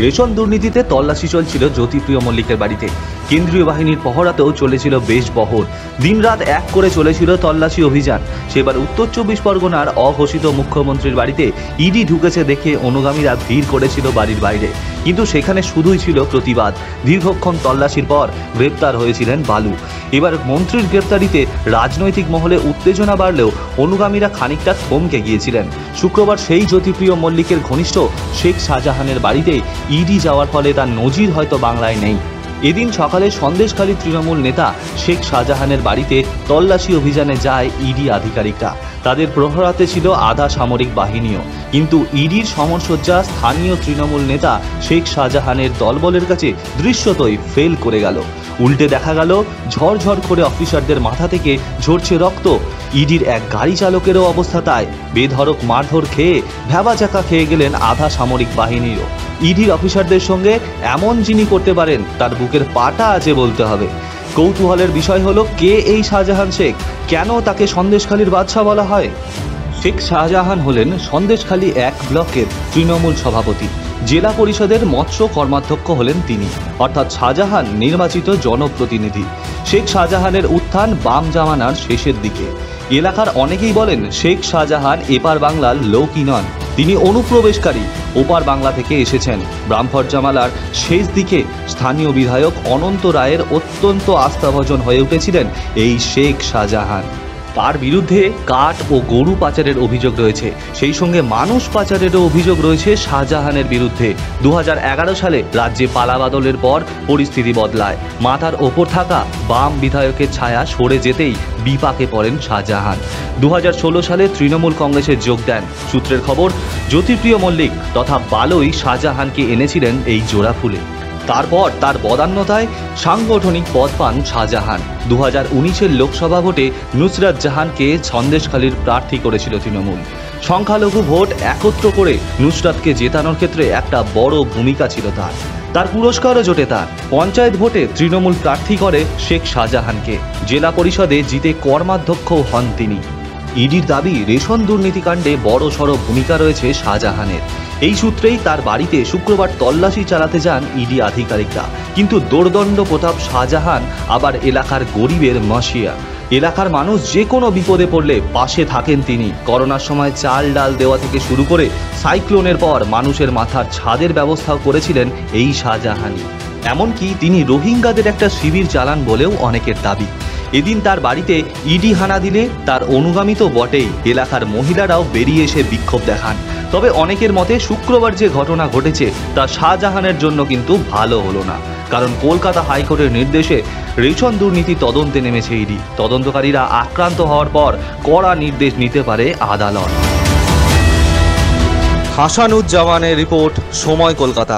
Ration দুর্নীতিতে তল্লাশি চলছিল জ্যোতিপ্রিয় মল্লিকের বাড়িতে। কেন্দ্রীয় বাহিনীর পহরাতেও চলেছিল বেশ বহর। দিনরাত এক করে চলেছিল তল্লাশি অভিযান। সেবার উত্তর 24 পরগনার অঘোষিত মুখ্যমন্ত্রীর বাড়িতে ইডি ঢুকেছে দেখে অনুগামীরা ভিড় করেছিল বাড়ির বাইরে, কিন্তু সেখানে শুধুই ছিল প্রতিবাদ। দীর্ঘক্ষণ তল্লাশির পর গ্রেপ্তার হয়েছিলেন বালু। এবার মন্ত্রীর গ্রেপ্তারিতে রাজনৈতিক মহলে উত্তেজনা বাড়লেও অনুগামীরা খানিকটা থমকে গিয়েছিলেন। শুক্রবার সেই জ্যোতিপ্রিয় মল্লিকের ঘনিষ্ঠ শেখ শাহজাহানের বাড়িতে ইডি যাওয়ার ফলে তার নজির হয়তো বাংলায় নেই। এদিন সকালে সন্দেশখালী তৃণমূল নেতা শেখ শাহজাহানের বাড়িতে তল্লাশি অভিযানে যায় ইডি আধিকারিকরা। তাদের প্রহরাতে ছিল আধা সামরিক বাহিনীও, কিন্তু ইডির সমরসজ্জা স্থানীয় তৃণমূল নেতা শেখ শাহজাহানের দলবলের কাছে দৃশ্যতই ফেল করে গেল। উল্টে দেখা গেল ঝরঝর করে অফিসারদের মাথা থেকে ঝরছে রক্ত। ইডির এক গাড়ি চালকেরও অবস্থা তাই। বেধড়ক মারধর খেয়ে ভ্যাবাচাকা খেয়ে গেলেন আধা সামরিক বাহিনীরও। ইডির অফিসারদের সঙ্গে এমন যিনি করতে পারেন তার বুকের পাটা আছে বলতে হবে। কৌতূহলের বিষয় হলো, কে এই শাহজাহান শেখ? কেন তাকে সন্দেশখালীর বাদশা বলা হয়? শেখ শাহজাহান হলেন সন্দেশখালী 1 ব্লকের তৃণমূল সভাপতি। জেলা পরিষদের মৎস্য কর্মাধ্যক্ষ হলেন তিনি, অর্থাৎ শাহজাহান নির্বাচিত জনপ্রতিনিধি। শেখ শাহজাহানের উত্থান বাম জামানার শেষের দিকে। এলাকার অনেকেই বলেন শেখ শাহজাহান এপার বাংলার লোকই নন, তিনি অনুপ্রবেশকারী। ওপার বাংলা থেকে এসেছেন। ব্রাহ্মণ জামালার শেষ দিকে স্থানীয় বিধায়ক অনন্ত রায়ের অত্যন্ত আস্থাভাজন হয়ে উঠেছিলেন এই শেখ শাহজাহান। তার বিরুদ্ধে কাঠ ও গরু পাচারের অভিযোগ রয়েছে, সেই সঙ্গে মানুষ পাচারেরও অভিযোগ রয়েছে শাহজাহানের বিরুদ্ধে। 2011 সালে রাজ্যে পালাবদলের পর পরিস্থিতি বদলায়। মাথার ওপর থাকা বাম বিধায়কের ছায়া সরে যেতেই বিপাকে পড়েন শাহজাহান। 2016 সালে তৃণমূল কংগ্রেসে যোগ দেন। সূত্রের খবর, জ্যোতিপ্রিয় মল্লিক তথা বালুই শাহজাহানকে এনেছিলেন এই জোড়া ফুলে। তারপর তার বদান্যতায় সাংগঠনিক পদ পান শাহজাহান। 2019-এর লোকসভা ভোটে নুসরাত জাহানকে সন্দেশখালীর প্রার্থী করেছিল তৃণমূল। সংখ্যালঘু ভোট একত্র করে নুসরাতকে জেতানোর ক্ষেত্রে একটা বড় ভূমিকা ছিল তার পুরস্কারও জোটে তার। পঞ্চায়েত ভোটে তৃণমূল প্রার্থী করে শেখ শাহজাহানকে। জেলা পরিষদে জিতে কর্মাধ্যক্ষও হন তিনি। ইডির দাবি, রেশন দুর্নীতিকাণ্ডে বড় সড় ভূমিকা রয়েছে শাহজাহানের। এই সূত্রেই তার বাড়িতে শুক্রবার তল্লাশি চালাতে যান ইডি আধিকারিকরা। কিন্তু দোর্দণ্ড প্রতাপ শাহজাহান আবার এলাকার গরিবের মাসিয়া। এলাকার মানুষ যে কোনো বিপদে পড়লে পাশে থাকেন তিনি। করোনার সময় চাল ডাল দেওয়া থেকে শুরু করে সাইক্লোনের পর মানুষের মাথার ছাদের ব্যবস্থাও করেছিলেন এই শাহজাহানই। এমনকি তিনি রোহিঙ্গাদের একটা শিবির চালান বলেও অনেকের দাবি। এদিন তার বাড়িতে ইডি হানা দিলে তার অনুগামী তো বটেই, এলাকার মহিলারাও বেরিয়ে এসে বিক্ষোভ দেখান। তবে অনেকের মতে শুক্রবার যে ঘটনা ঘটেছে তা শাহজাহানের জন্য কিন্তু ভালো হলো না, কারণ কলকাতা হাইকোর্টের নির্দেশে রেশন দুর্নীতি তদন্তে নেমেছে ইডি। তদন্তকারীরা আক্রান্ত হওয়ার পর কড়া নির্দেশ নিতে পারে আদালত। হাসানুজ্জামানের রিপোর্ট, সময় কলকাতা।